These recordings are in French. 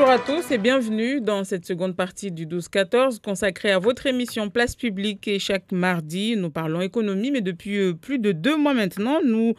Bonjour à tous et bienvenue dans cette seconde partie du 12-14 consacrée à votre émission Place Publique. Et chaque mardi, nous parlons économie, mais depuis plus de 2 mois maintenant, nous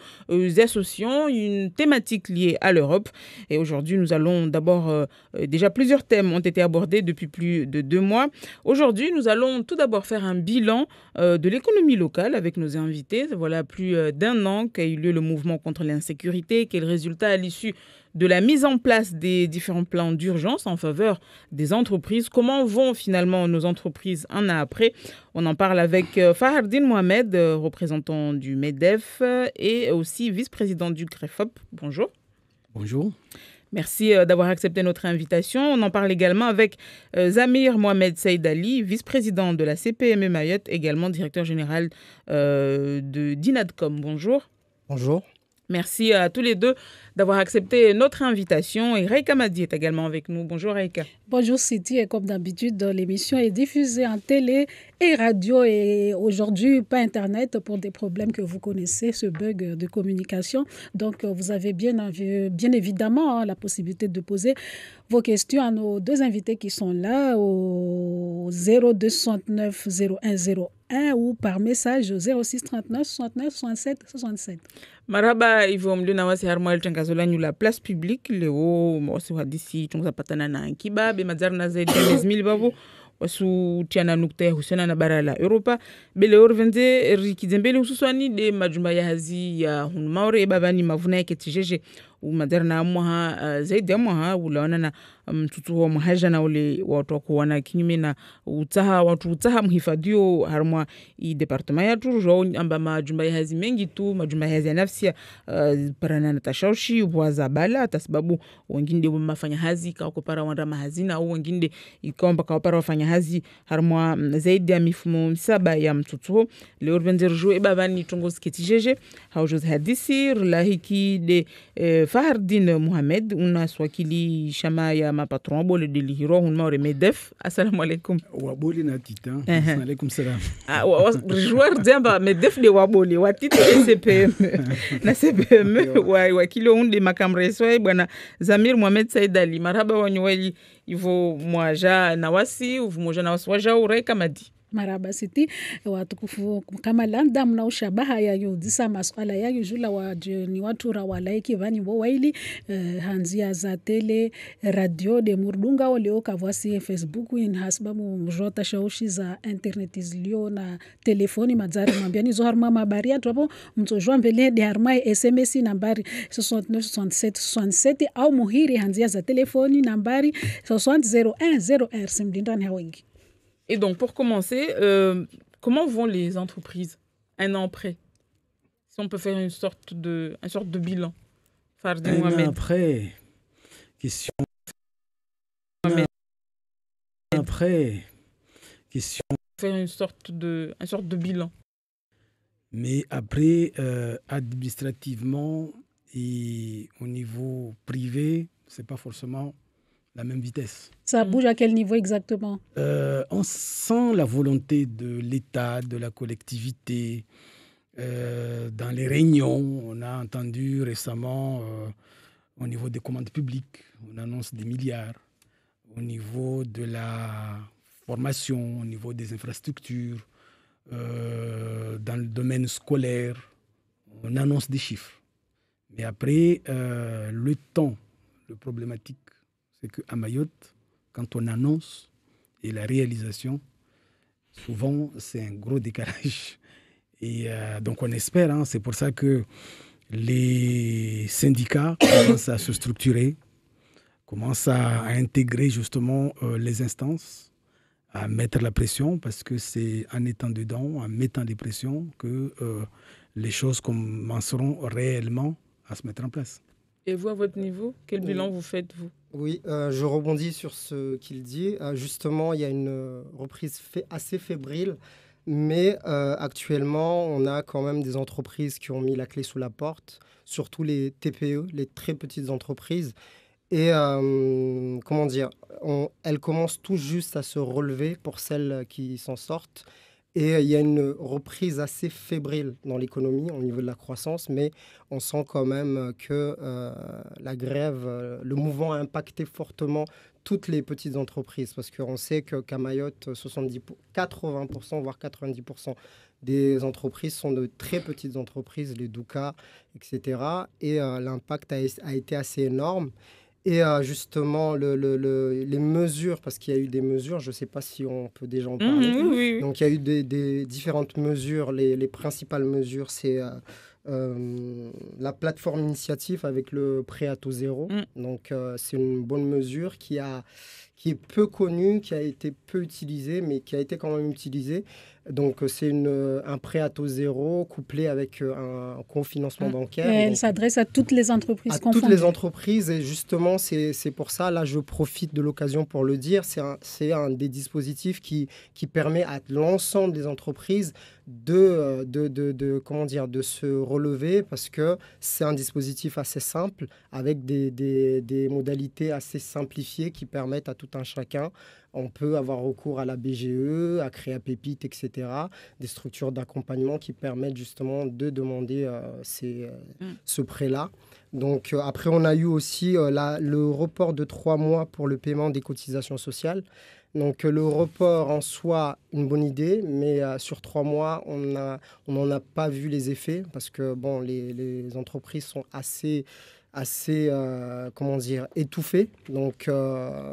associons une thématique liée à l'Europe. Et aujourd'hui, nous allons d'abord, déjà plusieurs thèmes ont été abordés depuis plus de 2 mois. Aujourd'hui, nous allons tout d'abord faire un bilan de l'économie locale avec nos invités. Voilà plus d'1 an qu'a eu lieu le mouvement contre l'insécurité, quel résultat à l'issue de la mise en place des différents plans d'urgence en faveur des entreprises. Comment vont finalement nos entreprises un an après? On en parle avec Fahardine Mohamed, représentant du MEDEF et aussi vice-président du CREFOP. Bonjour. Bonjour. Merci d'avoir accepté notre invitation. On en parle également avec Zamir Mohamed Saïdali, vice-président de la CPME Mayotte, également directeur général de d'INADCOM. Bonjour. Bonjour. Merci à tous les deux d'avoir accepté notre invitation. Et Reika Madi est également avec nous. Bonjour Reika. Bonjour Siti, et comme d'habitude, l'émission est diffusée en télé et radio et aujourd'hui pas Internet pour des problèmes que vous connaissez, ce bug de communication. Donc vous avez bien évidemment la possibilité de poser vos questions à nos deux invités qui sont là au 0269 0101 ou par message au 06 39 69 67 67. Marhaba hivyo mlio wasi harmwali tangazo lanyu la Place Publique leo wasi hadisi tunazapatana na Kibabe mazarna zaidi ya 10,000 babu wasu tiana nukta husiana na bara la Europa bele orvenze rikizembele hususani de majumba ya hazi ya hunmaure babani mavuna yake tijeje umadarna mwaha zaidi ya mwaha ulaona na mtutu wa mhaja na ule watu wakuwana kinyume na utaha mhifadhio harmwa i departement ya turu amba majumba ya hazi mengi tu majumba ya hazi ya nafsia parana na tashaushi ubwaza bala tasababu wengine mafanya hazi kwa wanda mahazina au wengine ikaomba kwa wafanya hazi harmwa zaidi ya mifumo 7 ya mtutu leo venzer babani tungo sketijeje haujoz hadisi rulahiki de Fahardine Mohamed unaswakili shama ya mapatron bole de lihiro hunma MEDEF. Assalamu alaikum. Waboli na titan. Assalamu alaikum salam. Joueur dzamba MEDEF de waboli watiti CPME. Na CPME wakilo hunde makamreswa bwana Zamir Mohamed Saïdali. Marhaba wanyoweli hivyo mwaja nawasi waja Reika Madi. Maraba Siti watukufu kama landa mna ushabaha ya yudisa maswala ya yujula ni watu rawalaiki vani waili hanzia za tele radio de murdunga walio kavwasi Facebook in hasbabu mjota shaushi za internet izlio na telefoni mazari mambiani zo harma mabaria tu hapo mtojua mbele de harma SMS nambari 696767 au muhiri hanzia za telefoni nambari 600101 simdindani hawengi. Et donc, pour commencer, comment vont les entreprises un an après? Si on peut faire une sorte de bilan. Fahardine Mohamed. Un an après, question. Faire une sorte de bilan. Mais après, administrativement et au niveau privé, c'est pas forcément la même vitesse. Ça bouge à quel niveau exactement? On sent la volonté de l'État, de la collectivité. Dans les réunions, on a entendu récemment, au niveau des commandes publiques, on annonce des milliards. Au niveau de la formation, au niveau des infrastructures, dans le domaine scolaire, on annonce des chiffres. Mais après, le temps, le problématique, c'est qu'à Mayotte, quand on annonce et la réalisation, souvent, c'est un gros décalage. Et donc, on espère, c'est pour ça que les syndicats commencent à se structurer, commencent à intégrer justement les instances, à mettre la pression, parce que c'est en étant dedans, en mettant des pressions, que les choses commenceront réellement à se mettre en place. Et vous, à votre niveau, quel bilan vous faites, vous? Oui, je rebondis sur ce qu'il dit. Justement, il y a une reprise assez fébrile, mais actuellement, on a quand même des entreprises qui ont mis la clé sous la porte, surtout les TPE, les très petites entreprises. Et elles commencent tout juste à se relever pour celles qui s'en sortent. Et il y a une reprise assez fébrile dans l'économie au niveau de la croissance, mais on sent quand même que la grève, le mouvement a impacté fortement toutes les petites entreprises, parce qu'on sait qu'à Mayotte, 80%, voire 90% des entreprises sont de très petites entreprises, les doukas, etc. Et l'impact a été assez énorme. Et justement, les mesures, parce qu'il y a eu des mesures, je ne sais pas si on peut déjà en parler. Oui. Donc, il y a eu des différentes mesures. Les principales mesures, c'est la plateforme initiative avec le prêt à taux zéro. Donc, c'est une bonne mesure qui est peu connue, qui a été peu utilisée, mais qui a été quand même utilisée. Donc, c'est un prêt à taux zéro couplé avec un cofinancement bancaire. Et elle s'adresse à toutes les entreprises confondues. Toutes les entreprises. Et justement, c'est pour ça, là, je profite de l'occasion pour le dire, c'est un des dispositifs qui permet à l'ensemble des entreprises de se relever, parce que c'est un dispositif assez simple, avec des modalités assez simplifiées qui permettent à tout un chacun. On peut avoir recours à la BGE, à Créa Pépite, etc. Des structures d'accompagnement qui permettent justement de demander ce prêt-là. Donc après, on a eu aussi le report de 3 mois pour le paiement des cotisations sociales. Donc le report en soi, une bonne idée, mais sur 3 mois, on n'en a pas vu les effets, parce que bon, les entreprises sont assez étouffées. Donc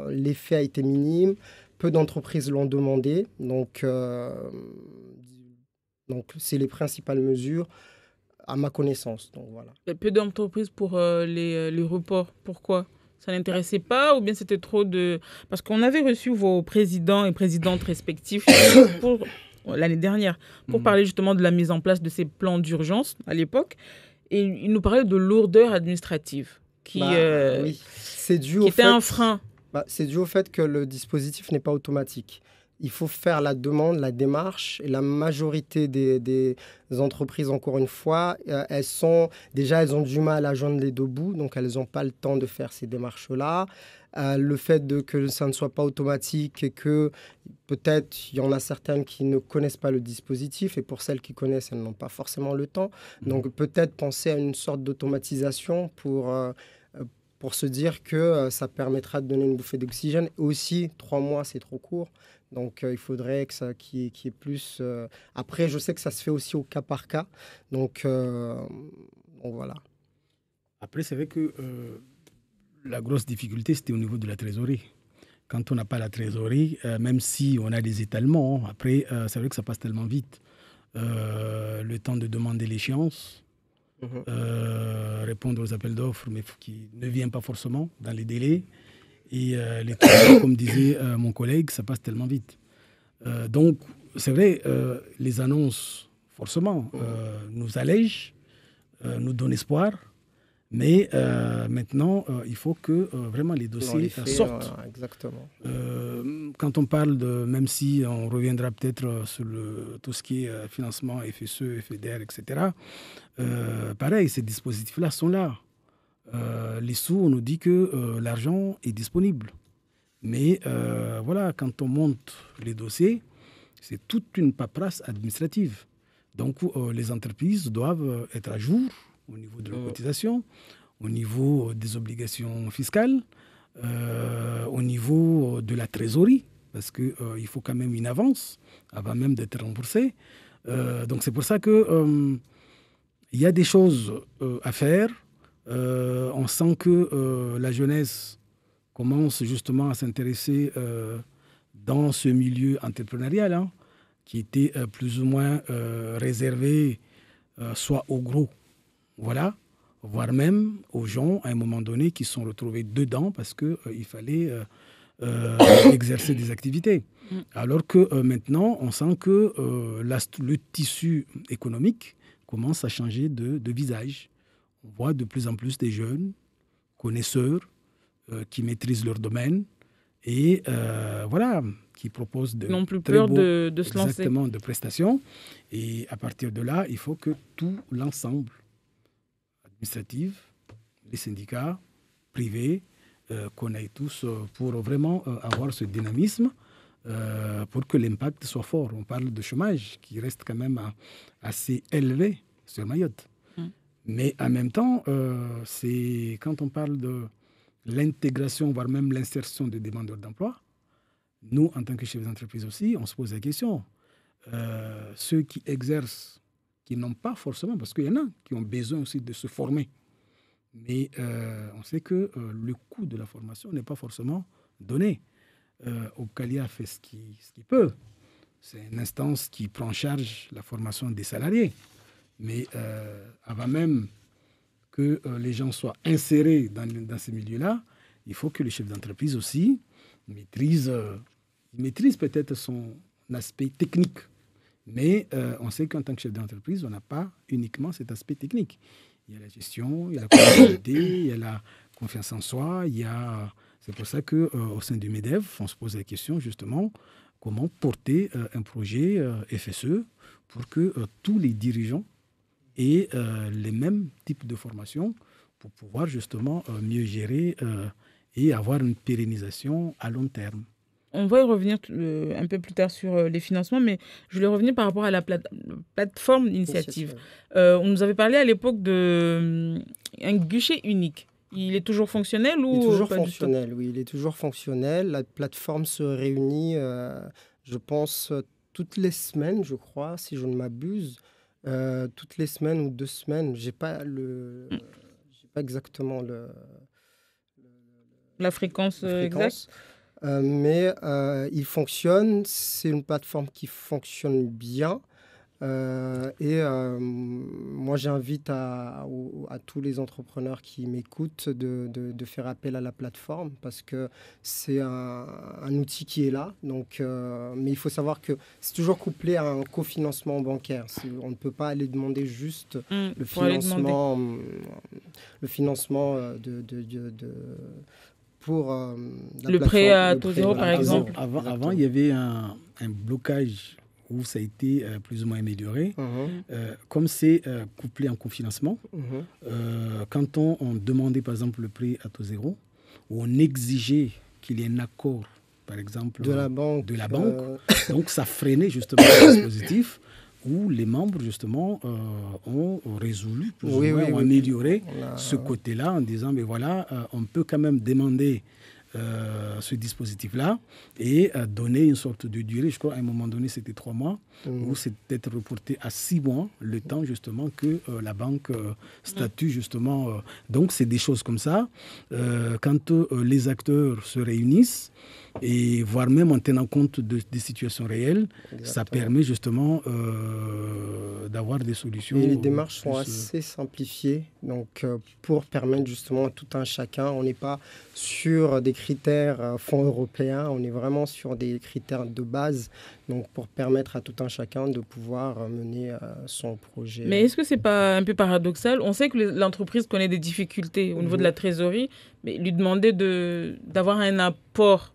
l'effet a été minime. Peu d'entreprises l'ont demandé. Donc c'est les principales mesures à ma connaissance. Donc voilà. Peu d'entreprises pour les reports. Pourquoi ? Ça n'intéressait pas, ou bien c'était trop de... Parce qu'on avait reçu vos présidents et présidentes respectifs l'année dernière pour parler justement de la mise en place de ces plans d'urgence à l'époque. Et ils nous parlaient de lourdeur administrative qui était un frein. C'est dû au fait que le dispositif n'est pas automatique. Il faut faire la demande, la démarche. Et la majorité des entreprises, encore une fois, elles ont du mal à joindre les deux bouts. Donc, elles n'ont pas le temps de faire ces démarches-là. Le fait que ça ne soit pas automatique, et que peut-être il y en a certaines qui ne connaissent pas le dispositif. Et pour celles qui connaissent, elles n'ont pas forcément le temps. Donc, peut-être penser à une sorte d'automatisation pour se dire que ça permettra de donner une bouffée d'oxygène. Et aussi, 3 mois, c'est trop court. Donc, il faudrait qu'il y ait plus... Après, je sais que ça se fait aussi au cas par cas. Donc voilà. Après, c'est vrai que la grosse difficulté, c'était au niveau de la trésorerie. Quand on n'a pas la trésorerie, même si on a des étalements, après, c'est vrai que ça passe tellement vite. Le temps de demander l'échéance, répondre aux appels d'offres, mais qui ne vient pas forcément dans les délais. Et les trucs, comme disait mon collègue, ça passe tellement vite. Donc, c'est vrai, les annonces, forcément, nous allègent, nous donnent espoir. Mais maintenant, il faut que vraiment les dossiers sortent. Exactement. Quand on parle même si on reviendra peut-être sur tout ce qui est financement, FSE, FEDER, etc., pareil, ces dispositifs-là sont là. Les sous, on nous dit que l'argent est disponible. Mais voilà, quand on monte les dossiers, c'est toute une paperasse administrative. Donc, les entreprises doivent être à jour au niveau de la cotisation, au niveau des obligations fiscales, au niveau de la trésorerie, parce qu'il faut quand même une avance avant même d'être remboursé. Donc, c'est pour ça qu'il y a des choses à faire. On sent que la jeunesse commence justement à s'intéresser dans ce milieu entrepreneurial, qui était plus ou moins réservé soit aux gros, voilà, voire même aux gens à un moment donné qui se sont retrouvés dedans parce qu'il fallait exercer des activités. Alors que maintenant, on sent que le tissu économique commence à changer de visage. On voit de plus en plus des jeunes connaisseurs qui maîtrisent leur domaine et voilà, qui proposent de non plus peur de se lancer. Exactement, de prestations. Et à partir de là, il faut que tout l'ensemble administratif, les syndicats, privés, qu'on aille tous pour vraiment avoir ce dynamisme pour que l'impact soit fort. On parle de chômage qui reste quand même assez élevé sur Mayotte. Mais en même temps, c'est quand on parle de l'intégration, voire même l'insertion des demandeurs d'emploi, nous, en tant que chefs d'entreprise aussi, on se pose la question. Ceux qui exercent, qui n'ont pas forcément, parce qu'il y en a qui ont besoin aussi de se former, mais on sait que le coût de la formation n'est pas forcément donné. Opcalia fait ce qu'il peut. C'est une instance qui prend en charge la formation des salariés. Mais avant même que les gens soient insérés dans ces milieux-là, il faut que le chef d'entreprise aussi maîtrise peut-être son aspect technique. Mais on sait qu'en tant que chef d'entreprise, on n'a pas uniquement cet aspect technique. Il y a la gestion, il y a la confiabilité, il y a la confiance en soi. C'est pour ça qu'au sein du MEDEF, on se pose la question justement comment porter un projet FSE pour que tous les dirigeants aient les mêmes types de formation pour pouvoir justement mieux gérer et avoir une pérennisation à long terme. On va y revenir un peu plus tard sur les financements, mais je voulais revenir par rapport à la plateforme d'initiative. On nous avait parlé à l'époque d'un guichet unique. Il est toujours fonctionnel ou Il est toujours fonctionnel, oui. Il est toujours fonctionnel. La plateforme se réunit, je pense, toutes les semaines, je crois, si je ne m'abuse. Toutes les semaines ou 2 semaines. Je n'ai pas exactement la fréquence exacte. Mais il fonctionne. C'est une plateforme qui fonctionne bien. Moi, j'invite à tous les entrepreneurs qui m'écoutent de faire appel à la plateforme parce que c'est un outil qui est là. Donc, mais il faut savoir que c'est toujours couplé à un cofinancement bancaire. On ne peut pas aller demander juste le financement pour le prêt à taux zéro, par exemple. Avant, il y avait un blocage où ça a été plus ou moins amélioré. Comme c'est couplé en cofinancement, quand on demandait par exemple le prêt à taux zéro, où on exigeait qu'il y ait un accord, par exemple, de la banque, donc ça freinait justement le dispositif où les membres justement ont résolu, plus ou moins, ont amélioré ce côté-là en disant, mais voilà, on peut quand même demander ce dispositif-là et donner une sorte de durée. Je crois à un moment donné, c'était 3 mois, ou c'est peut-être reporté à 6 mois, le temps justement que la banque statue justement. Donc, c'est des choses comme ça. Quand les acteurs se réunissent, et voire même en tenant compte des situations réelles, ça permet justement d'avoir des solutions. Et les démarches sont assez simplifiées, donc pour permettre justement à tout un chacun, on n'est pas sur des critères fonds européens, on est vraiment sur des critères de base, donc pour permettre à tout un chacun de pouvoir mener son projet. Mais est-ce que c'est pas un peu paradoxal? On sait que l'entreprise connaît des difficultés au niveau de la trésorerie, mais lui demander d'avoir un apport,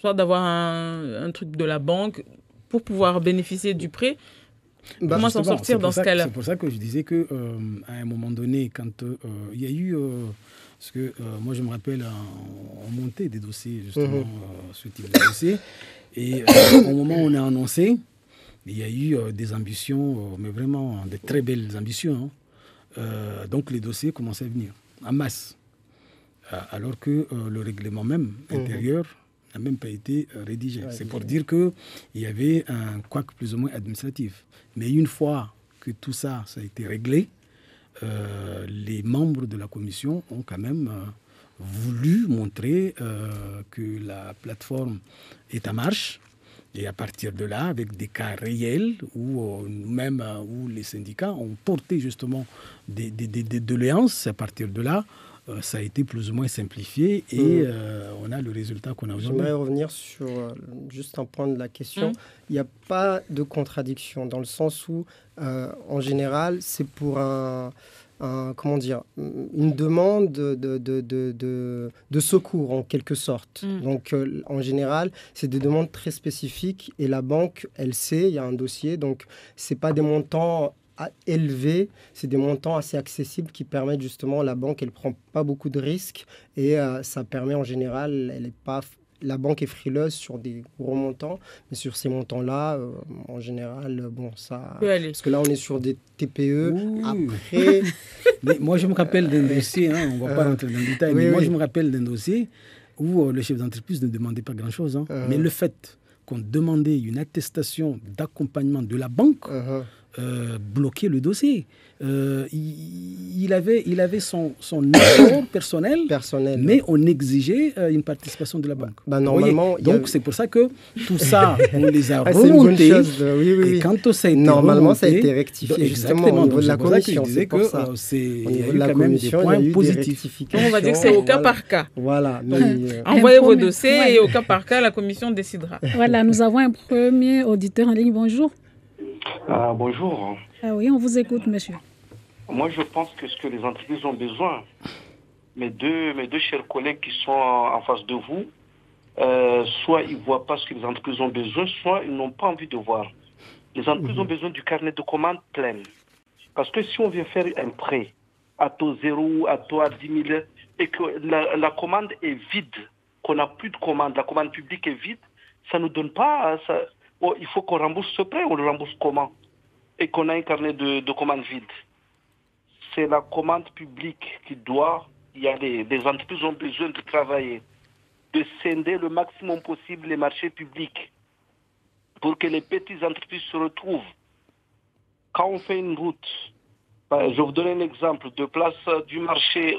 soit d'avoir un truc de la banque pour pouvoir bénéficier du prêt. Comment s'en sortir dans ce cas-là? C'est pour ça que je disais qu'à un moment donné, quand il y a eu... parce que moi, je me rappelle, on montait des dossiers, justement, ce type de dossier. Et au moment où on a annoncé, il y a eu des ambitions, mais vraiment des très belles ambitions. Donc, les dossiers commençaient à venir en masse. Alors que le règlement même intérieur n'a même pas été rédigé. C'est pour dire qu'il y avait un couac plus ou moins administratif. Mais une fois que tout ça, ça a été réglé, les membres de la commission ont quand même voulu montrer que la plateforme est en marche. Et à partir de là, avec des cas réels où même où les syndicats ont porté justement des doléances, à partir de là, ça a été plus ou moins simplifié et on a le résultat qu'on a aujourd'hui. J'aimerais revenir sur juste un point de la question. Il n'y a pas de contradiction dans le sens où, en général, c'est pour une demande de secours en quelque sorte. Donc, en général, c'est des demandes très spécifiques et la banque, elle sait, il y a un dossier, donc c'est pas des montants élevés, c'est des montants assez accessibles qui permettent justement, la banque, elle prend pas beaucoup de risques et ça permet en général, elle n'est pas la banque est frileuse sur des gros montants, mais sur ces montants-là, en général, bon, ça... Parce que là, on est sur des TPE. Oui. Après... Mais moi, je me rappelle d'un dossier, hein, on ne va pas rentrer dans le détail, mais moi, je me rappelle d'un dossier où le chef d'entreprise ne demandait pas grand-chose. Hein, mais le fait qu'on demandait une attestation d'accompagnement de la banque bloquait le dossier. Il avait son apport personnel, mais on exigeait une participation de la banque. Normalement, donc c'est pour ça que tout ça, on les a remontés. Et quand ça a été normalement, remonté, ça a été rectifié justement au niveau de la commission. Je disais que il y a eu quand même des points positifs. On va dire que c'est au cas par cas. Voilà. Envoyez vos dossiers et au cas par cas, la commission décidera. Voilà, nous avons un premier auditeur en ligne. Bonjour. Bonjour. Ah oui, on vous écoute, monsieur. Moi, je pense que ce que les entreprises ont besoin, mes deux chers collègues qui sont en face de vous, soit ils ne voient pas ce que les entreprises ont besoin, soit ils n'ont pas envie de voir. Les entreprises ont besoin du carnet de commandes plein. Parce que si on vient faire un prêt à taux zéro, à taux à 10 000, et que la commande est vide, qu'on n'a plus de commande, la commande publique est vide, ça ne nous donne pas... il faut qu'on rembourse ce prêt, on le rembourse comment? Et qu'on a un carnet de commandes vide. C'est la commande publique qui doit y aller. Les entreprises ont besoin de travailler, de scinder le maximum possible les marchés publics pour que les petites entreprises se retrouvent. Quand on fait une route, je vais vous donner un exemple, de place du marché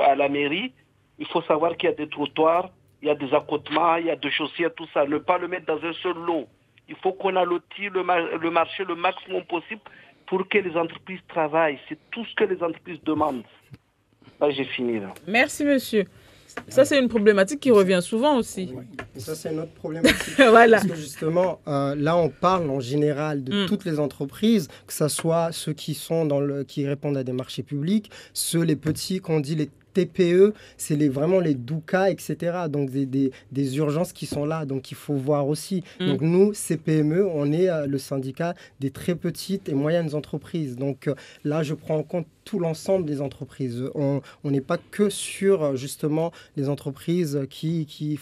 à la mairie, il faut savoir qu'il y a des trottoirs, il y a des accotements, il y a des chaussées, tout ça. Ne pas le mettre dans un seul lot. Il faut qu'on allotisse le marché le maximum possible pour que les entreprises travaillent. C'est tout ce que les entreprises demandent. Là, j'ai fini. Là. Merci, monsieur. Ça, c'est une problématique qui revient souvent aussi. Oui. Et ça, c'est une autre problématique. Voilà. Parce que justement, là, on parle en général de toutes les entreprises, que ce soit ceux qui répondent à des marchés publics, les petits qu'on dit les TPE, c'est vraiment les doukas, etc. Donc des urgences qui sont là. Donc il faut voir aussi. Donc nous, CPME, on est le syndicat des très petites et moyennes entreprises. Donc là, je prends en compte tout l'ensemble des entreprises. On n'est pas que sur justement les entreprises qui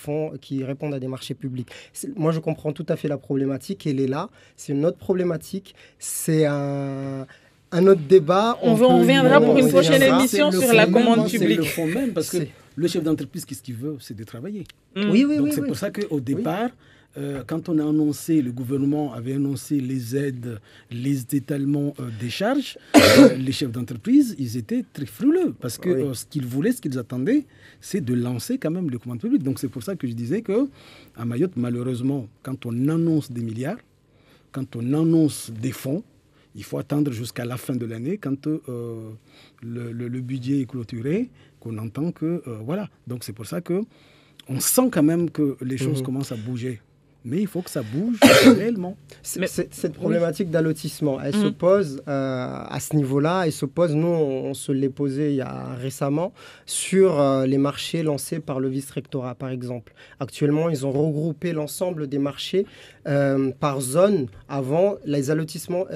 répondent à des marchés publics. Moi, je comprends tout à fait la problématique. Elle est là. C'est une autre problématique. C'est un autre débat. On reviendra pour une prochaine émission sur la commande publique. C'est le fond même, parce que le chef d'entreprise, qu'est-ce qu'il veut? C'est de travailler. Oui. Donc c'est pour ça qu'au départ, quand on a annoncé, le gouvernement avait annoncé les aides, les étalements des charges, les chefs d'entreprise, ils étaient très frileux, parce que ce qu'ils voulaient, ce qu'ils attendaient, c'est de lancer quand même les commandes publiques. Donc c'est pour ça que je disais qu'à Mayotte, malheureusement, quand on annonce des milliards, quand on annonce des fonds, il faut attendre jusqu'à la fin de l'année, quand le budget est clôturé, qu'on entend que... voilà. Donc c'est pour ça qu'on sent quand même que les choses commencent à bouger. Mais il faut que ça bouge réellement. Cette problématique d'allotissement, elle se pose à ce niveau-là. Elle se pose, nous, on se l'est posé il y a récemment, sur les marchés lancés par le vice-rectorat, par exemple. Actuellement, ils ont regroupé l'ensemble des marchés par zone. Avant, les allotissements,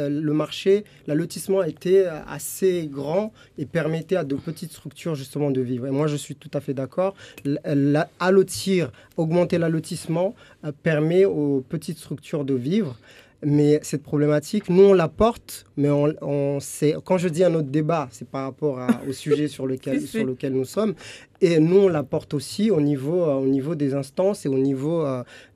l'allotissement était assez grand et permettait à de petites structures, justement, de vivre. Et moi, je suis tout à fait d'accord. Augmenter l'allotissement permet aux petites structures de vivre. Mais cette problématique, nous, on la porte, mais quand je dis un autre débat, c'est par rapport au sujet sur lequel nous sommes. Et nous, on la porte aussi au niveau des instances et au niveau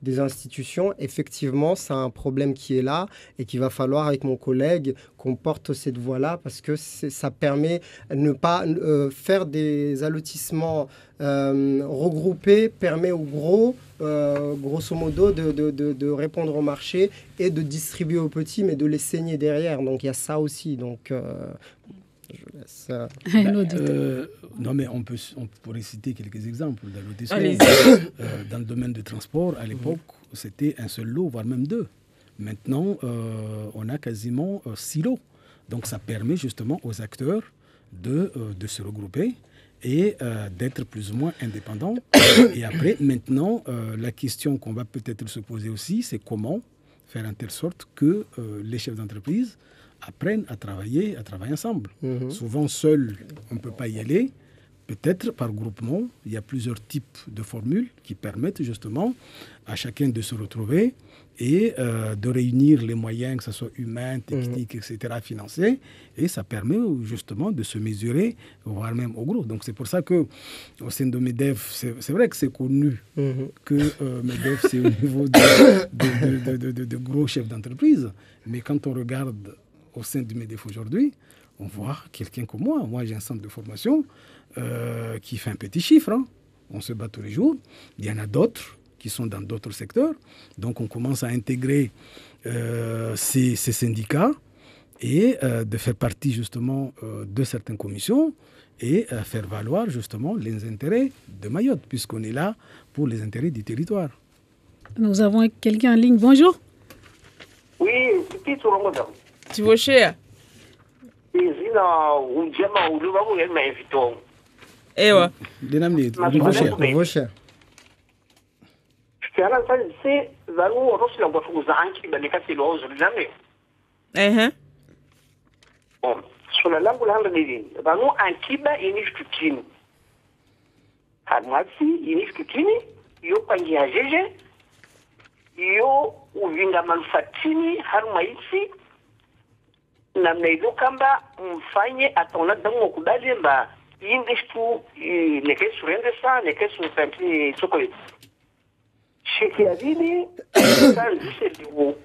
des institutions. Effectivement, c'est un problème qui est là et qu'il va falloir, avec mon collègue, qu'on porte cette voie-là, parce que ça permet de ne pas faire des allotissements regroupés, permet aux grosso modo, de répondre au marché et de distribuer aux petits, mais de les saigner derrière. Donc, il y a ça aussi. Donc, je laisse... non, mais on pourrait citer quelques exemples d'allotissement. Dans le domaine du transport, à l'époque, c'était un seul lot, voire même deux. Maintenant, on a quasiment 6 lots. Donc, ça permet justement aux acteurs de se regrouper et d'être plus ou moins indépendants. Et après, maintenant, la question qu'on va peut-être se poser aussi, c'est comment faire en telle sorte que les chefs d'entreprise apprennent à travailler ensemble. Souvent, seuls, on ne peut pas y aller peut-être par groupement, il y a plusieurs types de formules qui permettent justement à chacun de se retrouver et de réunir les moyens, que ce soit humains, techniques, etc., financiers, et ça permet justement de se mesurer, voire même au gros. Donc c'est pour ça qu'au sein de MEDEF, c'est vrai que c'est connu que MEDEF, c'est au niveau de gros chefs d'entreprise, mais quand on regarde au sein du MEDEF aujourd'hui, on voit quelqu'un comme moi. Moi, j'ai un centre de formation qui fait un petit chiffre. Hein. On se bat tous les jours. Il y en a d'autres qui sont dans d'autres secteurs. Donc, on commence à intégrer ces syndicats et de faire partie justement de certaines commissions et faire valoir justement les intérêts de Mayotte, puisqu'on est là pour les intérêts du territoire. Nous avons quelqu'un en ligne. Bonjour. Oui, petit sur le modèle. Tu veux cher? Ewa. Dinamni, Vocher. Sulla lango la hanga vanu ankiba inistutini hanwatsi inistutini yo pangia jeje yo uvinga manufatini harmaitsi na mnaido kamba mfanye atona dango kudali mba investu neke surende sa neke surende chocolate shekiadini sanzise diwo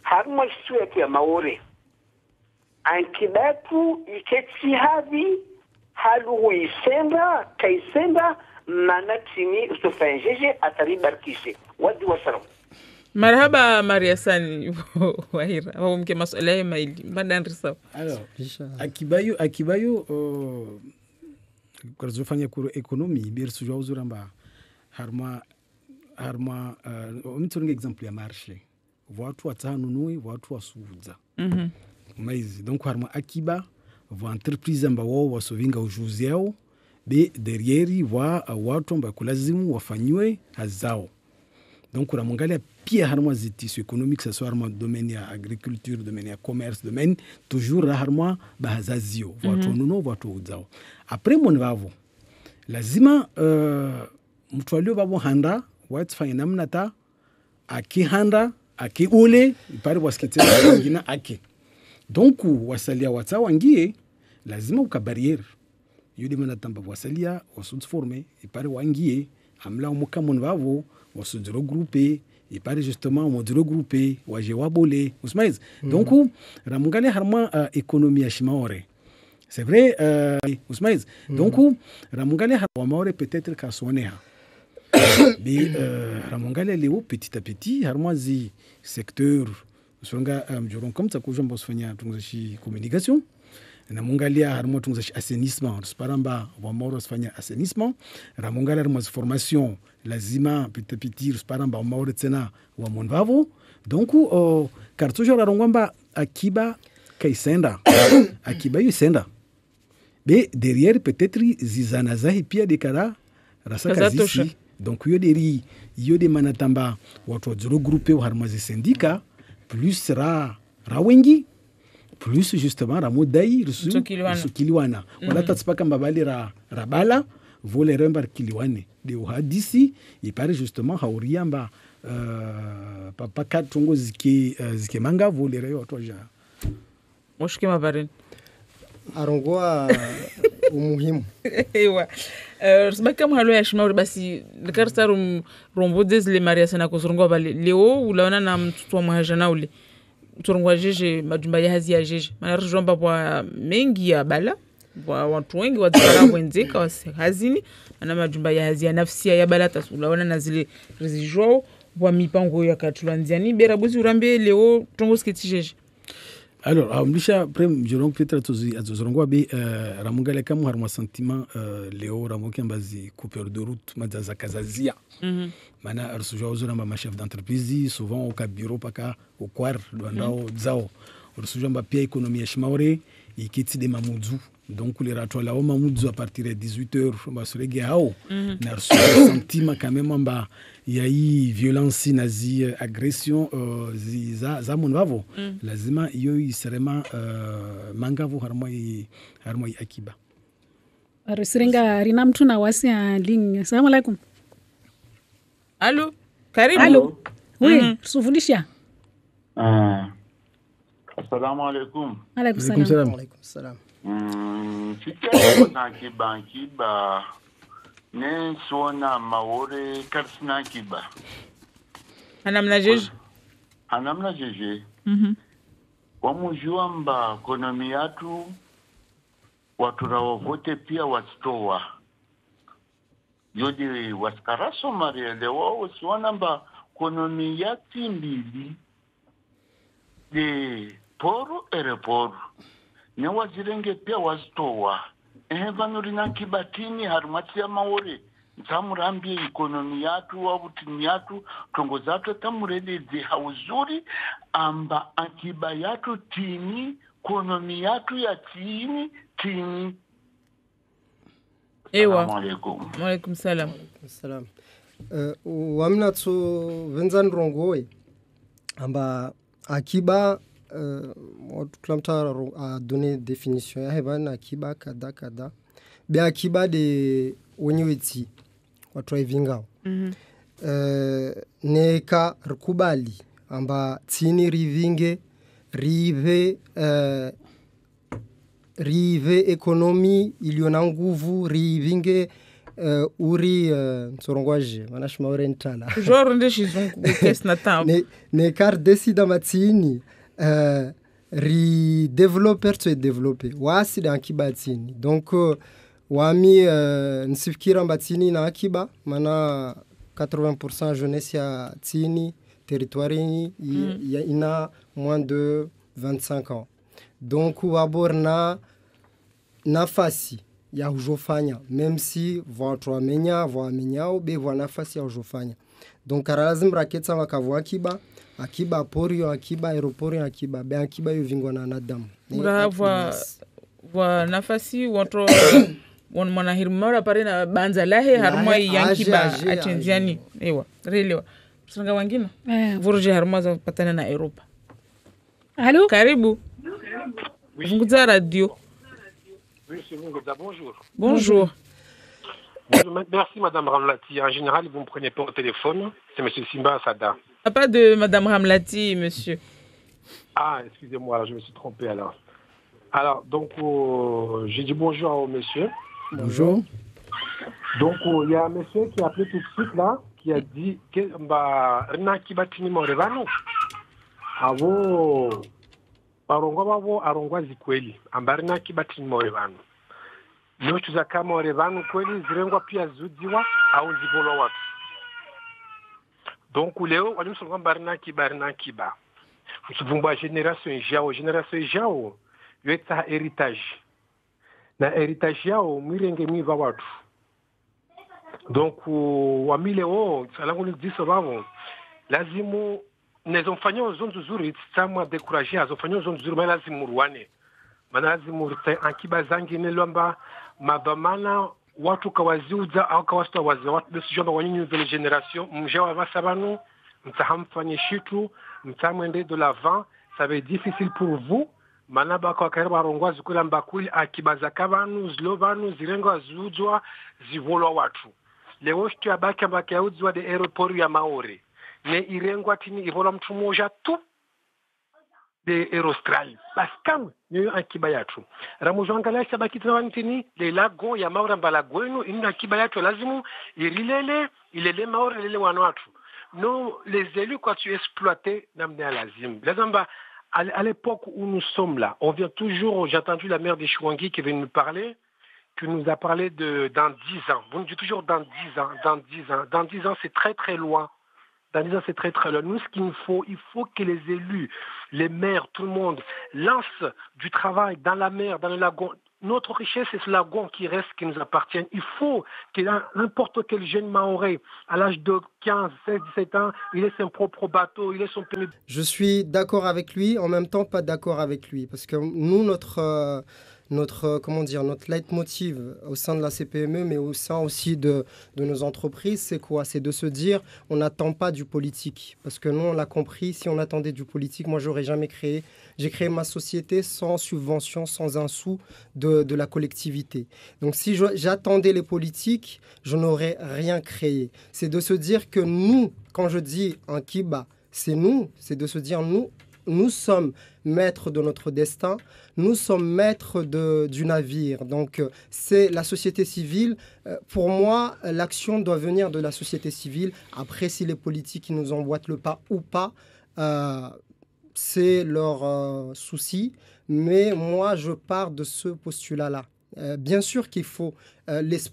harmaitsi ya maore ankibetu iketsi havi halu isenda kaisenda manatini usofanjeje ataribarkishe wadi wasalam. Marhaba Maria Sani Wahira au mke masuala ya maili mbanda sawa. Alors akibayo kwa zofanya kuro ekonomi birsu jo uzuramba harma mtunge example ya marché watu watanunui watu wasuuza maizi donc harma akiba va entreprise amba wao wasovinga ujuzi yao be derrière watu amba kulazimu wafanywe hazao. Donc unaangalia pia harma zitissu économique, que ce soit harma domaine ya agriculture, domaine ya commerce, domaine toujours harma bahazazio watu nuno watu uzao. Après mon vavo lazima mtu alio babo handa watu fanya namna ta akihanda akiule ipare wasikitena wengine ake. Donc wasalia wata wangie lazima ukabariere yudi mana tamba wasalia wasud former ipare wangie amla umuka mon vavo wasud regrouper ipare justement mo regrouper waje wabole usmaiz. Donc ramungale harma économie shimaore c'est vrai usmaiz. Donc ramungale harma maore peut-être kasonea mais ramungale leo petit à petit harma zi secteur songa mjoron comme ça ko jombo sfanya tunzashi communication na mungalia harmo tunzashi assainissement sparamba wa moro sfanya assainissement ramungalia harmo formation lazima petit sparamba wa moro tsena wa monvavo. Donc kartujo rarongwamba akiba kaisenda akiba yisenda be derrière peut-être zizana zahi pia dekara rasaka zisi. Donc yo de manatamba watu regrouper harmo zi syndicat plus wengi plus justement ramodai rusukiliwana wala tatsipaka mbabali rabala vole rembar kiliwane de uhadisi ipare justement hauriamba papa katongo zike manga vole reyo watoja moshike mabarin arongwa umuhimu ewa sibaka mhalo ya shimauri basi nikarta rombo desle Maria sana kuzurungwa bale leo ulaona na mtoto wa mhajana ule turungwa jeje majumba ya hazi ya jeje mana rjomba kwa mengi ya bala kwa watu wengi wadzara wenzeka wasihazini na majumba ya hazi ya nafsia ya bala tasulaona na zile rizijwao wa mipango ya katulanziani berabuzi urambe leo tongo sketi jeje. Alors, mlisha prem jorong petra azozorongwa be ramungale kamu harma sentiment leo ramoki ambazi coupeur de route mazaza kazazia. Mana arsujo uzura ma chef d'entreprise souvent au bureau paka au kwar doandao zao. Arsujo mba pia économie shimaore ikiti de mamudzu. Donc les ratola o mamudzu à partir de 18h ba surege hao. Na arsujo sentiment quand même mba ya hii violence nazi agression za monvavo lazima iyo isirema mangavo harmoi akiba. Siringa rina mtu na wasi en ligne. Assalamu alaikum. Allô? Karibu. Allô? Oui, sufundisha. Assalamu alaikum. Alaikum Alaikum salam. salam. Alaikum salam. Fikia na kiba ne suona maore karsina kiba. Anamna jeje. Anamna jeje. Wamujua mba ekonomi yatu watu rawovote pia wasitoa. Yodi waskaraso marielewa usiwana mba ekonomi yati mbili de poro ereporo. Ne wazirenge pia wasitoa. Vanu rina kibatini harumati ya maore. Ntamurambi ekonomi yatu wabutini yatu tongo zato tamureleze hauzuri amba akiba yatu tini ekonomi yatu ya tini. Ewa. Assalamu alaikum. Wa alaikum salam. Salam. Wamna tso venzan rongoe amba akiba kila mtu a donné définition ya heban akiba kada be akiba de wenyeweti watu wivingao neka rikubali amba tini rivinge rive ekonomi iliyo na nguvu rivinge uri msorongwaje manashima ore ntala Genre de chizungu kesi na tambo. ne kar desida matini ri développer to développer wasi da akiba tini donc wami nsifikira mbatini na akiba mana 80% jeunesse ya tini territoire ina moins de 25 ans donc waborna nafasi ya hujofanya même si watu wamenyao be wana nafasi ya hujofanya donc lazim raketsa wakavua akiba porio akiba aeroporio akiba be akiba yovingwa na nadamu wa nafasi watu wan manahirmara pare na banza lahe harma yankiba atenziani ewa relewa tusanga wengine vuruje harma za patana na Europa. Allô? Karibu. Funguza radio. Oui, c'est Mungoza, bonjour. Bonjour. Merci Madame Ramlati. En général, vous ne me prenez pas au téléphone. C'est Monsieur Simba Sada. Pas de Madame Ramlati, monsieur. Ah, excusez-moi, je me suis trompé alors. Alors, donc, j'ai dit bonjour au monsieur. Bonjour. Donc, il y a un monsieur qui a appelé tout de suite là, qui a dit que Rina Kibatini Morevano. Avo Arongwa bavo arongwa zikweli. Ambarina Kibatini Morevano. Nochu za kama Morevano kweli zirengwa pia zudiwa au zivolo watu. Donc, leo walimsonga barina kiba. Usuvumba génération jao yeta héritage. Na héritage yao mirenge miva watu. Donc wamile salangu nidiso bavo lazimu nezomfanya uzonzo zuri tsamwa décourager azofanya uzonzo zuri mais lazimu ruane. Mana lazimu rite ankiba zangi nelomba mabamana watu kawaziuza au kawasta wazi watu besijomba wanyinyi nouvelle génération mjawa vasabanu mtahamfanye shitu mtamwende de l'avant ça va être difficile pour vous manaba kwa kareba rongwazi kula mbakuli akibaza kabanu zlovanu zirengo azujwa zivolwa watu leo shtu abaki ambaki auzwa de aeroport ya Maore ne irengwa tini ivolwa mtu moja tu de Aerostral baskam ni akiba yatu ramujangala sabaki tawantini le lago ya Maore mbalagwenu ina akiba yatu lazimu ilele Maore lele wanatu non les élus quand tu exploitais namne lazim lazamba à l'époque où nous sommes là on vient toujours j'ai entendu la mère de Chouangui qui vient nous parler qui nous a parlé de dans 10 ans vous nous dites toujours dans 10 ans c'est très très loin. Dans 10 ans, c'est très très loin. Nous, ce qu'il nous faut, il faut que les élus, les maires, tout le monde, lancent du travail dans la mer, dans le lagon. Notre richesse, c'est ce lagon qui reste, qui nous appartient. Il faut que n'importe quel jeune Maoré, à l'âge de 15, 16, 17 ans, il ait son propre bateau, il ait son permis. Je suis d'accord avec lui, en même temps pas d'accord avec lui. Parce que nous, notre leitmotiv au sein de la CPME, mais au sein aussi de nos entreprises, c'est quoi? C'est de se dire, on n'attend pas du politique. Parce que nous, on l'a compris, si on attendait du politique, moi, j'aurais jamais créé. J'ai créé ma société sans subvention, sans un sou de la collectivité. Donc, si j'attendais les politiques, je n'aurais rien créé. C'est de se dire que nous, quand je dis un Kiba, c'est de se dire nous sommes maîtres de notre destin, nous sommes maîtres du navire. Donc, c'est la société civile. Pour moi, l'action doit venir de la société civile. Après, si les politiques nous emboîtent le pas ou pas, c'est leur souci. Mais moi, je pars de ce postulat-là. Bien sûr qu'il faut,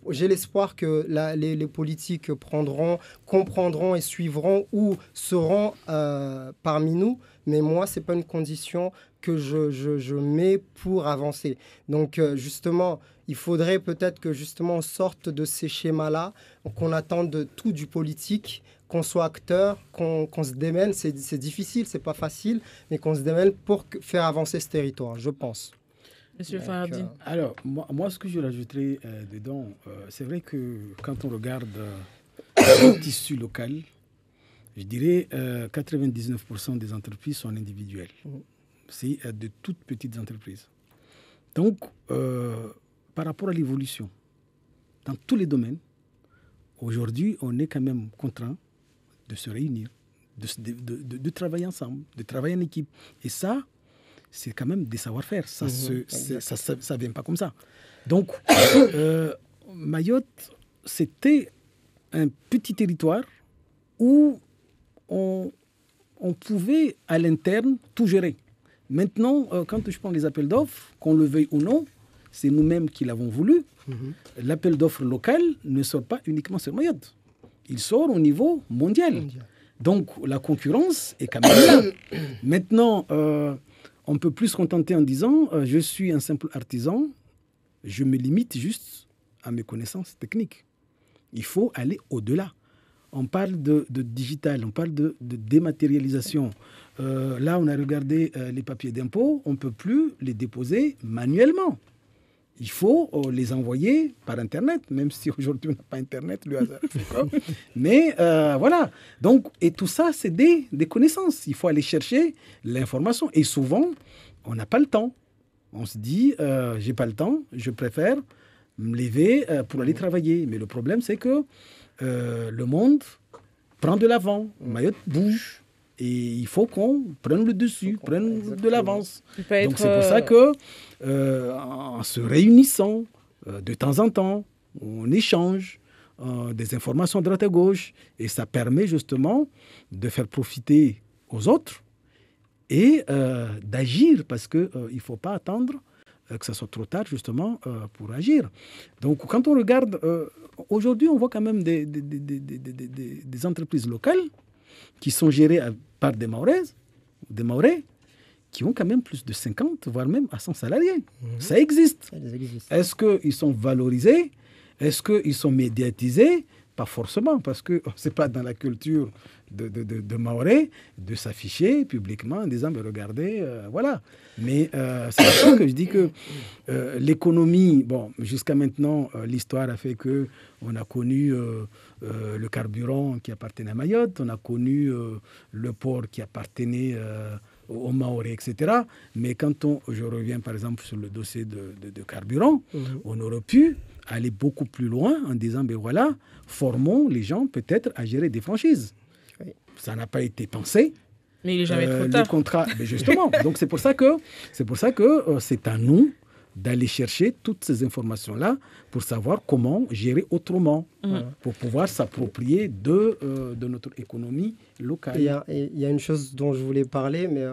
j'ai l'espoir que les politiques comprendront et suivront ou seront parmi nous, mais moi, ce n'est pas une condition que je mets pour avancer. Donc, justement, il faudrait peut-être que justement on sorte de ces schémas-là, qu'on attende tout du politique, qu'on soit acteur, qu'on se démène. C'est difficile, c'est pas facile, mais qu'on se démène pour faire avancer ce territoire, je pense. Monsieur Fahardine. Alors, moi, ce que je rajouterais dedans, c'est vrai que quand on regarde le tissu local, je dirais 99% des entreprises sont individuelles. C'est de toutes petites entreprises. Donc, par rapport à l'évolution, dans tous les domaines, aujourd'hui, on est quand même contraint de se réunir, de travailler ensemble, de travailler en équipe. Et ça, c'est quand même des savoir-faire. Ça ne vient pas comme ça. Donc, Mayotte, c'était un petit territoire où on pouvait, à l'interne, tout gérer. Maintenant, quand je prends les appels d'offres, qu'on le veuille ou non, c'est nous-mêmes qui l'avons voulu. L'appel d'offres local ne sort pas uniquement sur Mayotte. Il sort au niveau mondial. Donc, la concurrence est quand même là. Maintenant, on peut plus se contenter en disant je suis un simple artisan, je me limite juste à mes connaissances techniques. Il faut aller au-delà. On parle de digital, on parle de dématérialisation. Là, on a regardé les papiers d'impôt, on ne peut plus les déposer manuellement. Il faut les envoyer par Internet, même si aujourd'hui on n'a pas Internet, le hasard. Mais voilà. Donc, et tout ça, c'est des connaissances. Il faut aller chercher l'information. Et souvent, on n'a pas le temps. On se dit, j'ai pas le temps, je préfère me lever pour aller travailler. Mais le problème, c'est que le monde prend de l'avant. Mayotte bouge. Et il faut qu'on prenne le dessus, prenne de l'avance. Donc c'est pour ça que, en se réunissant de temps en temps, on échange des informations à droite à gauche, et ça permet justement de faire profiter aux autres et d'agir, parce qu'il ne faut pas attendre que ça soit trop tard justement pour agir. Donc quand on regarde, aujourd'hui on voit quand même des entreprises locales qui sont gérées par des Mahorais, qui ont quand même plus de 50, voire même à 100 salariés. Ça existe. Est-ce qu'ils sont valorisés? Est-ce qu'ils sont médiatisés? Pas forcément, parce que ce n'est pas dans la culture de Mahorais de s'afficher publiquement en disant « regardez, voilà ». Mais c'est pour ça que je dis que l'économie, bon, jusqu'à maintenant, l'histoire a fait qu'on a connu le carburant qui appartenait à Mayotte, on a connu le port qui appartenait aux Mahorais, etc. Mais quand je reviens par exemple sur le dossier de carburant, on aurait pu aller beaucoup plus loin en disant, ben voilà, formons les gens peut-être à gérer des franchises. Oui. Ça n'a pas été pensé. Mais il n'est jamais trop tard. Les contrats, ben justement. Donc c'est pour ça que c'est à nous d'aller chercher toutes ces informations-là pour savoir comment gérer autrement, pour pouvoir s'approprier de notre économie locale. Il y a une chose dont je voulais parler, mais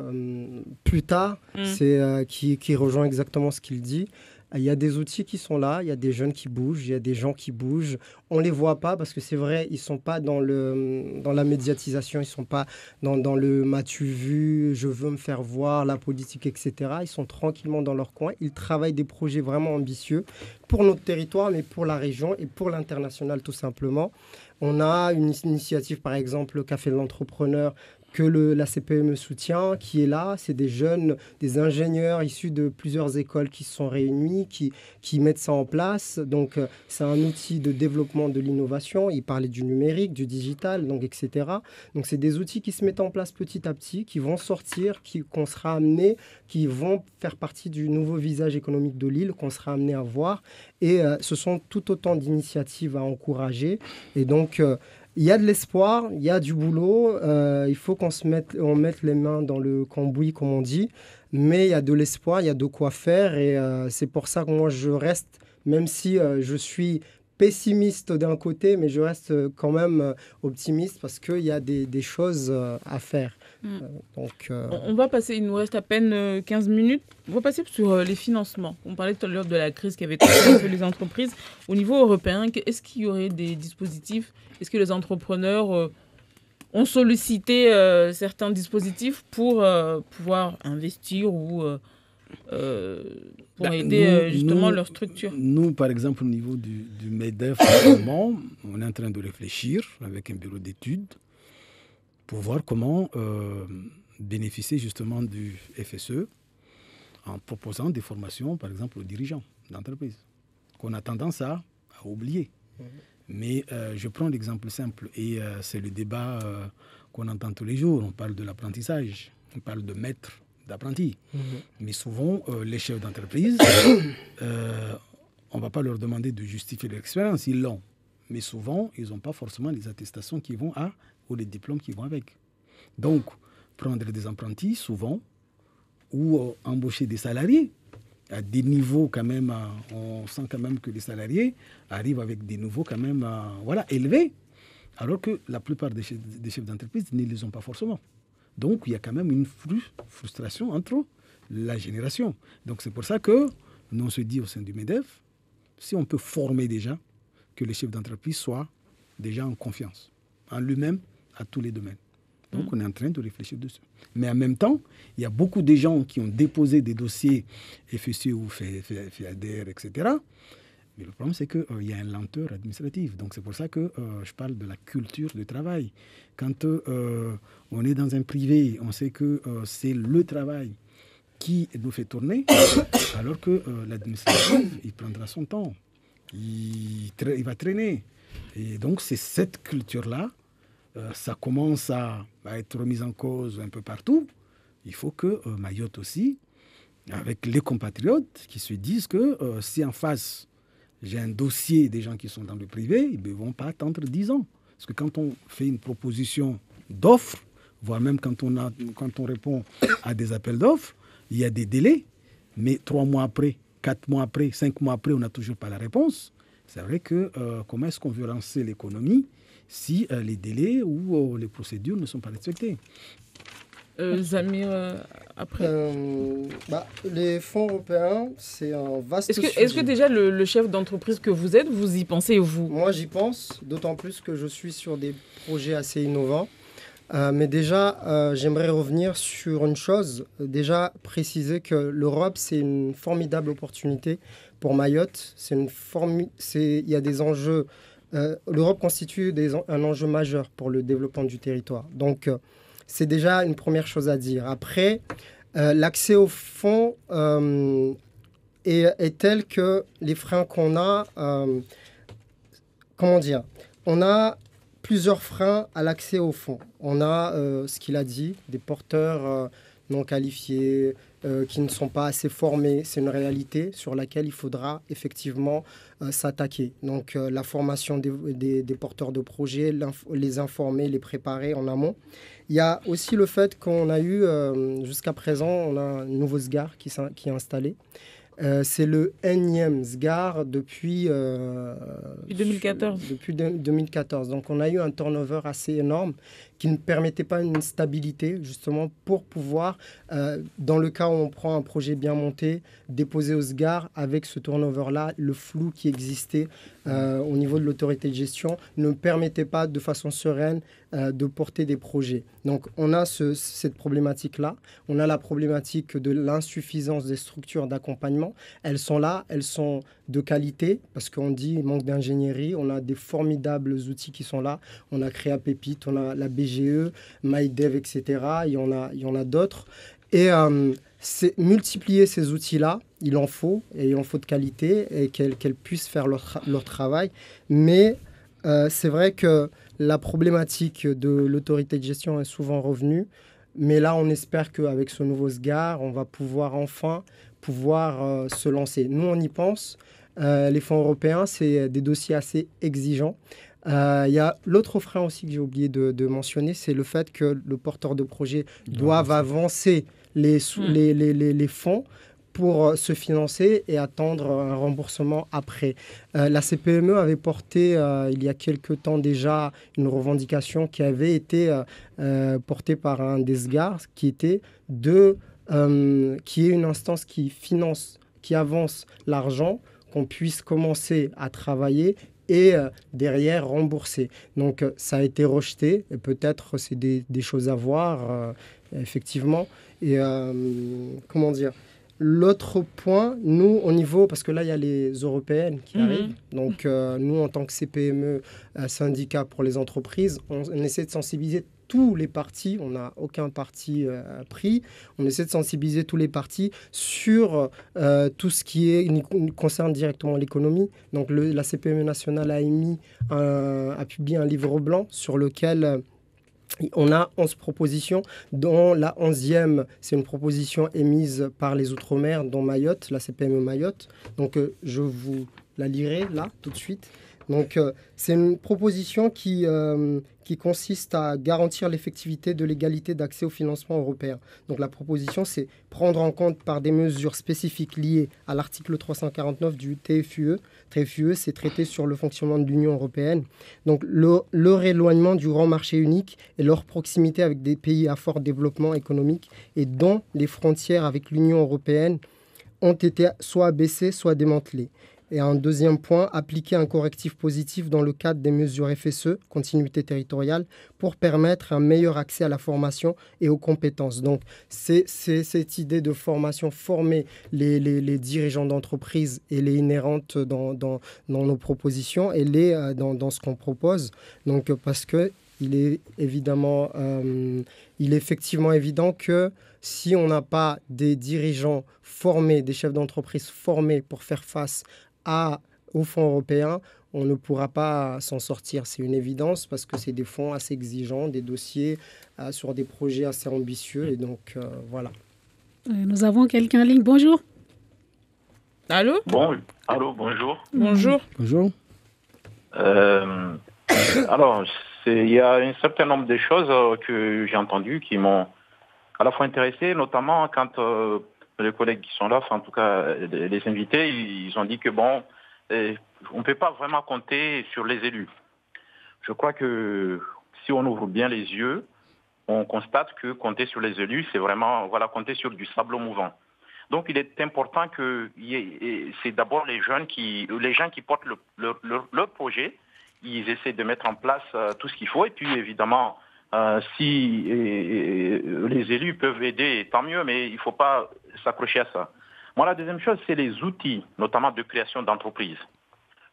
plus tard, c'est qui rejoint exactement ce qu'il dit. Il y a des outils qui sont là, il y a des jeunes qui bougent, il y a des gens qui bougent. On ne les voit pas parce que c'est vrai, ils ne sont pas dans la médiatisation, ils ne sont pas dans le « m'as-tu vu, je veux me faire voir », la politique, etc. Ils sont tranquillement dans leur coin. Ils travaillent des projets vraiment ambitieux pour notre territoire, mais pour la région et pour l'international tout simplement. On a une initiative, par exemple, qu'a fait l'entrepreneur, que la CPME soutient, qui est là. C'est des jeunes, des ingénieurs issus de plusieurs écoles qui se sont réunis, qui mettent ça en place. Donc, c'est un outil de développement de l'innovation. Il parlait du numérique, du digital, donc, etc. Donc, c'est des outils qui se mettent en place petit à petit, qui vont sortir, qu'on sera amené, qui vont faire partie du nouveau visage économique de l'île, qu'on sera amené à voir. Et ce sont tout autant d'initiatives à encourager. Et donc, il y a de l'espoir, il y a du boulot. Il faut qu'on mette les mains dans le cambouis, comme on dit. Mais il y a de l'espoir, il y a de quoi faire. Et c'est pour ça que moi, je reste, même si je suis pessimiste d'un côté, mais je reste quand même optimiste parce qu'il y a des choses à faire. On va passer, il nous reste à peine 15 minutes. On va passer sur les financements. On parlait tout à l'heure de la crise qui avait touché un peu les entreprises. Au niveau européen, est-ce qu'il y aurait des dispositifs? Est-ce que les entrepreneurs ont sollicité certains dispositifs pour pouvoir investir ou pour aider justement leur structure? Nous, par exemple, au niveau du MEDEF, on est en train de réfléchir avec un bureau d'études pour voir comment bénéficier justement du FSE en proposant des formations, par exemple, aux dirigeants d'entreprise, qu'on a tendance à oublier. Mais je prends l'exemple simple, et c'est le débat qu'on entend tous les jours. On parle de l'apprentissage, on parle de maître d'apprentis. Mais souvent, les chefs d'entreprise, on ne va pas leur demander de justifier leur expérience, ils l'ont. Mais souvent, ils n'ont pas forcément les attestations qui vont ou les diplômes qui vont avec. Donc, prendre des apprentis, souvent, ou embaucher des salariés, à des niveaux quand même, on sent quand même que les salariés arrivent avec des niveaux quand même élevés, alors que la plupart des chefs d'entreprise ne les ont pas forcément. Donc, il y a quand même une frustration entre la génération. Donc, c'est pour ça que nous, on se dit au sein du MEDEF, si on peut former déjà, que les chefs d'entreprise soient déjà en confiance en lui-même à tous les domaines. Donc, on est en train de réfléchir dessus. Mais en même temps, il y a beaucoup de gens qui ont déposé des dossiers FSE ou FEADER, etc. Mais le problème, c'est qu'il y a une lenteur administrative. Donc, c'est pour ça que je parle de la culture du travail. Quand on est dans un privé, on sait que c'est le travail qui nous fait tourner, alors que l'administratif, il prendra son temps. Il va traîner. Et donc, c'est cette culture-là, ça commence à être remis en cause un peu partout. Il faut que Mayotte aussi, avec les compatriotes, qui se disent que si en face, j'ai un dossier des gens qui sont dans le privé, ils ne vont pas attendre 10 ans. Parce que quand on fait une proposition d'offre, voire même quand on répond à des appels d'offres, il y a des délais, mais 3 mois après, 4 mois après, 5 mois après, on n'a toujours pas la réponse. C'est vrai que comment est-ce qu'on veut lancer l'économie si les délais ou les procédures ne sont pas respectées? Zamir, après. Les fonds européens, c'est un vaste sujet. Est-ce que déjà le chef d'entreprise que vous êtes, vous y pensez, vous? Moi, j'y pense, d'autant plus que je suis sur des projets assez innovants. Mais déjà, j'aimerais revenir sur une chose. Déjà, préciser que l'Europe, c'est une formidable opportunité pour Mayotte. Il y a des enjeux. L'Europe constitue un enjeu majeur pour le développement du territoire. Donc, c'est déjà une première chose à dire. Après, l'accès aux fonds est tel que les freins qu'on a... comment dire? On a plusieurs freins à l'accès aux fonds. On a ce qu'il a dit, des porteurs non qualifiés, qui ne sont pas assez formés. C'est une réalité sur laquelle il faudra effectivement s'attaquer. Donc la formation des porteurs de projets, les informer, les préparer en amont. Il y a aussi le fait qu'on a eu, jusqu'à présent, on a un nouveau SGAR qui est installé. C'est le énième SGAR depuis 2014. Depuis 2014. Donc, on a eu un turnover assez énorme qui ne permettait pas une stabilité, justement, pour pouvoir, dans le cas où on prend un projet bien monté, déposer au SGAR avec ce turnover-là, le flou qui existait au niveau de l'autorité de gestion ne permettait pas de façon sereine de porter des projets. Donc, on a cette problématique-là. On a la problématique de l'insuffisance des structures d'accompagnement. Elles sont là, elles sont de qualité, parce qu'on dit manque d'ingénierie. On a des formidables outils qui sont là. On a Créa Pépite, on a la BGE, MyDev, etc. Il y en a d'autres. Et c'est multiplier ces outils-là, il en faut de qualité et qu'elles puissent faire leur travail. Mais c'est vrai que la problématique de l'autorité de gestion est souvent revenue. Mais là, on espère qu'avec ce nouveau SGAR, on va pouvoir enfin se lancer. Nous, on y pense. Les fonds européens, c'est des dossiers assez exigeants. Il y a l'autre frein aussi que j'ai oublié de mentionner, c'est le fait que le porteur de projet doive avancer les fonds pour se financer et attendre un remboursement après. La CPME avait porté, il y a quelque temps déjà, une revendication qui avait été portée par un des SGAR, qui était qui est une instance qui finance, qui avance l'argent, qu'on puisse commencer à travailler et derrière rembourser. Donc ça a été rejeté, et peut-être c'est des choses à voir, effectivement. Et comment dire, l'autre point, nous, au niveau, parce que là, il y a les européennes qui arrivent. Donc, nous, en tant que CPME, syndicat pour les entreprises, on essaie de sensibiliser tous les partis. On n'a aucun parti pris. On essaie de sensibiliser tous les partis sur tout ce qui concerne directement l'économie. Donc, la CPME nationale a publié un livre blanc sur lequel... on a 11 propositions, dont la 11e, c'est une proposition émise par les Outre-mer, dont Mayotte, la CPME Mayotte. Donc, je vous la lirai là, tout de suite. Donc, c'est une proposition qui consiste à garantir l'effectivité de l'égalité d'accès au financement européen. Donc, la proposition, c'est prendre en compte par des mesures spécifiques liées à l'article 349 du TFUE. TFUE, c'est traité sur le fonctionnement de l'Union européenne. Donc, leur éloignement du grand marché unique et leur proximité avec des pays à fort développement économique et dont les frontières avec l'Union européenne ont été soit abaissées, soit démantelées. Et un deuxième point, appliquer un correctif positif dans le cadre des mesures FSE, continuité territoriale, pour permettre un meilleur accès à la formation et aux compétences. Donc, c'est cette idée de formation, former les dirigeants d'entreprise et les inhérentes dans nos propositions et dans ce qu'on propose. Donc, parce que il est effectivement évident que si on n'a pas des dirigeants formés, des chefs d'entreprise formés pour faire face aux fonds européens, on ne pourra pas s'en sortir. C'est une évidence parce que c'est des fonds assez exigeants, des dossiers sur des projets assez ambitieux. Et donc, voilà. Nous avons quelqu'un en ligne. Bonjour. Allô? Allô, bonjour. Bonjour. Bonjour. Alors, il y a un certain nombre de choses que j'ai entendues qui m'ont à la fois intéressé, notamment quand... les collègues qui sont là, enfin, en tout cas les invités, ils ont dit que on ne peut pas vraiment compter sur les élus. Je crois que si on ouvre bien les yeux, on constate que compter sur les élus, c'est vraiment compter sur du sable mouvant. Donc il est important que c'est d'abord les gens qui portent leur projet, ils essaient de mettre en place tout ce qu'il faut, et puis évidemment, si les élus peuvent aider, tant mieux, mais il ne faut pas s'accrocher à ça. Moi, la deuxième chose, c'est les outils, notamment de création d'entreprises.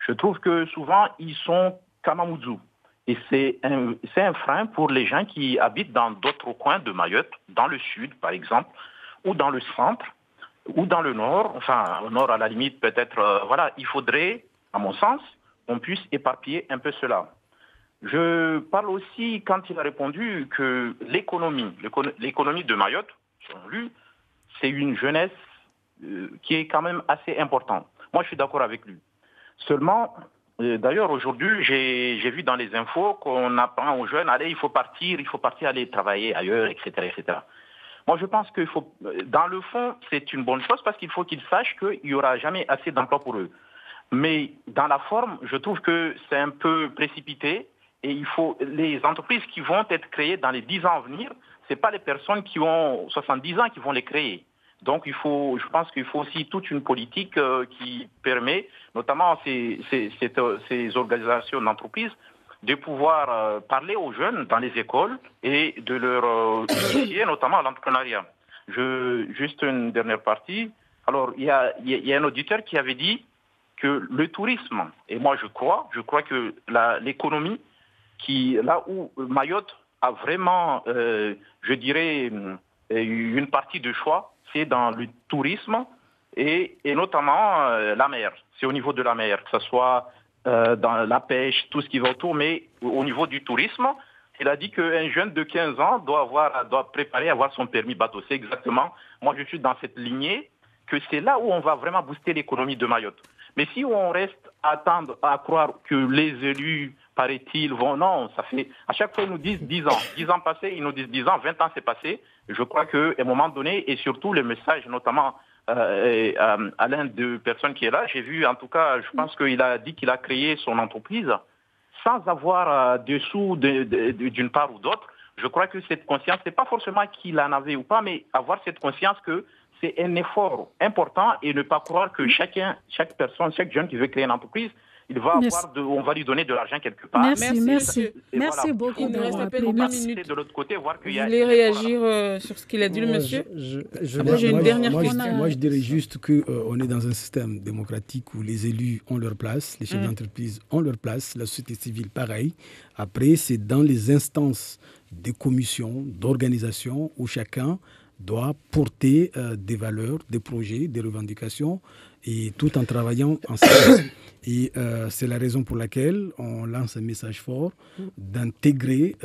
Je trouve que souvent, ils sont kamamoudou. Et c'est un frein pour les gens qui habitent dans d'autres coins de Mayotte, dans le sud, par exemple, ou dans le centre, ou dans le nord. Enfin, au nord, à la limite, peut-être, il faudrait, à mon sens, qu'on puisse éparpiller un peu cela. Je parle aussi, quand il a répondu, que l'économie de Mayotte, selon lui, c'est une jeunesse qui est quand même assez importante. Moi, je suis d'accord avec lui. Seulement, d'ailleurs, aujourd'hui, j'ai vu dans les infos qu'on apprend aux jeunes, allez, il faut partir aller travailler ailleurs, etc., etc. Moi, je pense qu'il faut, dans le fond, c'est une bonne chose parce qu'il faut qu'ils sachent qu'il n'y aura jamais assez d'emplois pour eux. Mais dans la forme, je trouve que c'est un peu précipité. Et il faut les entreprises qui vont être créées dans les 10 ans à venir, ce n'est pas les personnes qui ont 70 ans qui vont les créer. Donc je pense qu'il faut aussi toute une politique qui permet, notamment ces organisations d'entreprises, de pouvoir parler aux jeunes dans les écoles et de leur initier notamment à l'entrepreneuriat. Juste une dernière partie. Alors, il y a un auditeur qui avait dit que le tourisme, et moi je crois que l'économie, là où Mayotte a vraiment, je dirais, une partie de choix, c'est dans le tourisme et notamment la mer. C'est au niveau de la mer, que ce soit dans la pêche, tout ce qui va autour, mais au niveau du tourisme, il a dit qu'un jeune de 15 ans doit préparer à avoir son permis bateau. C'est exactement, moi je suis dans cette lignée, que c'est là où on va vraiment booster l'économie de Mayotte. Mais si on reste à croire que les élus, paraît-il, vont... Non, ça fait... À chaque fois, ils nous disent 10 ans. 10 ans passés, ils nous disent 10 ans, 20 ans, c'est passé. Je crois qu'à un moment donné, et surtout le message, notamment à l'un des personnes qui est là, j'ai vu, en tout cas, je pense qu'il a dit qu'il a créé son entreprise sans avoir des sous d'une part ou d'autre. Je crois que cette conscience, c'est pas forcément qu'il en avait ou pas, mais avoir cette conscience que c'est un effort important et ne pas croire que chaque personne, chaque jeune qui veut créer une entreprise, on va lui donner de l'argent quelque part. Merci voilà. beaucoup. Il nous reste à peine 3 minutes. De l'autre côté, voir qu'il y Vous a... voulez réagir sur ce qu'il a dit, le monsieur? J'ai une dernière question. Moi, je dirais juste qu'on est dans un système démocratique où les élus ont leur place, les chefs d'entreprise ont leur place, la société civile pareil. Après, c'est dans les instances des commissions, d'organisation où chacun doit porter des valeurs, des projets, des revendications, et tout en travaillant ensemble. Et c'est la raison pour laquelle on lance un message fort d'intégrer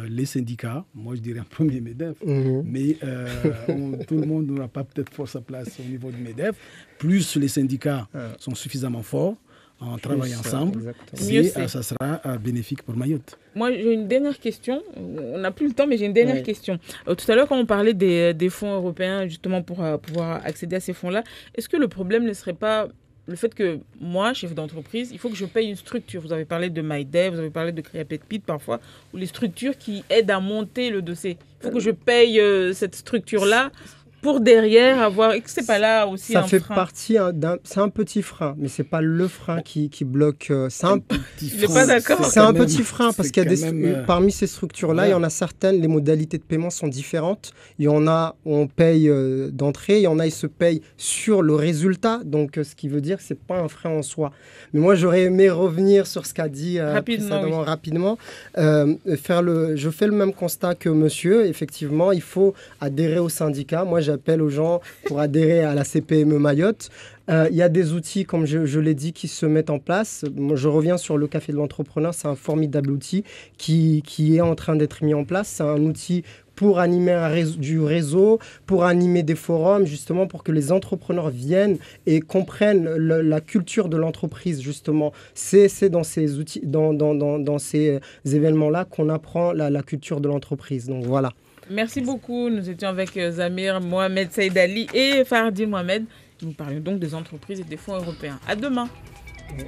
les syndicats. Moi, je dirais en premier MEDEF, mais tout le monde n'aura pas peut-être sa place au niveau du MEDEF. Plus les syndicats sont suffisamment forts, en travaillant ensemble, ça sera bénéfique pour Mayotte. Moi, j'ai une dernière question. On n'a plus le temps, mais j'ai une dernière question. Tout à l'heure, quand on parlait des fonds européens, justement, pour pouvoir accéder à ces fonds-là, est-ce que le problème ne serait pas le fait que moi, chef d'entreprise, il faut que je paye une structure? Vous avez parlé de MyDev, vous avez parlé de Créapetpit parfois, ou les structures qui aident à monter le dossier. Il faut que je paye cette structure-là pour derrière avoir... C'est pas là aussi ça un fait frein. Partie c'est un petit frein, mais c'est pas le frein qui bloque. C'est un petit frein. Pas d'accord. C'est un petit frein parce qu'il y a parmi ces structures-là, il y en a certaines, les modalités de paiement sont différentes. Il y en a où on paye d'entrée, il y en a ils se payent sur le résultat. Donc ce qui veut dire que c'est pas un frein en soi. Mais moi j'aurais aimé revenir sur ce qu'a dit rapidement. Je fais le même constat que monsieur. Effectivement, il faut adhérer au syndicat. Moi j'appelle aux gens pour adhérer à la CPME Mayotte. Il y a des outils, comme je l'ai dit, qui se mettent en place. Moi, je reviens sur le Café de l'entrepreneur. C'est un formidable outil qui est en train d'être mis en place. C'est un outil pour animer du réseau, pour animer des forums, justement pour que les entrepreneurs viennent et comprennent la culture de l'entreprise, justement. C'est dans ces outils, dans ces événements-là qu'on apprend la culture de l'entreprise. Donc voilà. Merci beaucoup. Nous étions avec Zamir Mohamed Saïd Ali et Fardil Mohamed. Nous parlions donc des entreprises et des fonds européens. À demain. Oui.